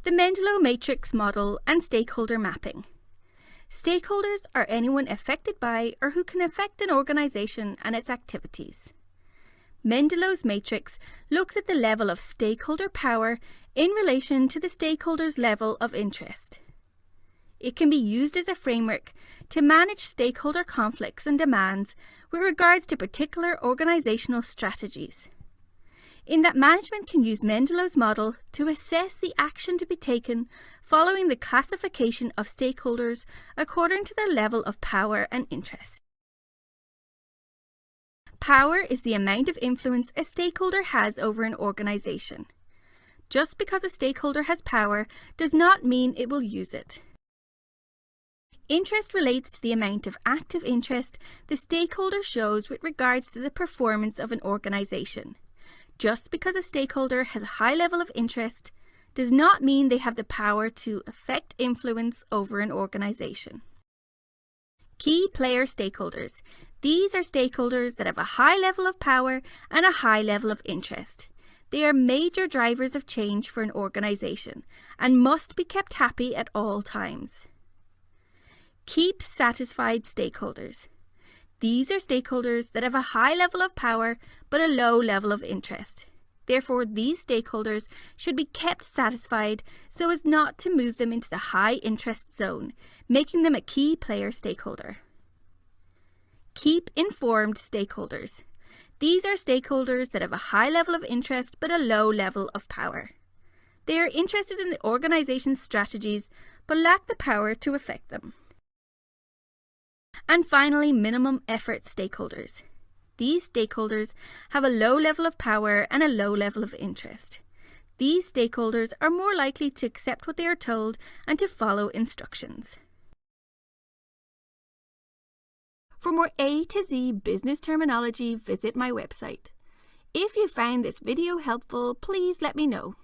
The Mendelow matrix model and stakeholder mapping. Stakeholders are anyone affected by or who can affect an organization and its activities. Mendelow's matrix looks at the level of stakeholder power in relation to the stakeholder's level of interest. It can be used as a framework to manage stakeholder conflicts and demands with regards to particular organizational strategies. In that management can use Mendelow's model to assess the action to be taken following the classification of stakeholders according to their level of power and interest. Power is the amount of influence a stakeholder has over an organization. Just because a stakeholder has power does not mean it will use it. Interest relates to the amount of active interest the stakeholder shows with regards to the performance of an organization. Just because a stakeholder has a high level of interest does not mean they have the power to affect influence over an organization. Key player stakeholders. These are stakeholders that have a high level of power and a high level of interest. They are major drivers of change for an organization and must be kept happy at all times. Keep satisfied stakeholders. These are stakeholders that have a high level of power but a low level of interest. Therefore, these stakeholders should be kept satisfied so as not to move them into the high interest zone, making them a key player stakeholder. Keep informed stakeholders. These are stakeholders that have a high level of interest but a low level of power. They are interested in the organization's strategies but lack the power to affect them. And finally, minimum effort stakeholders. These stakeholders have a low level of power and a low level of interest. These stakeholders are more likely to accept what they are told and to follow instructions. For more A to Z business terminology, visit my website. If you found this video helpful, please let me know.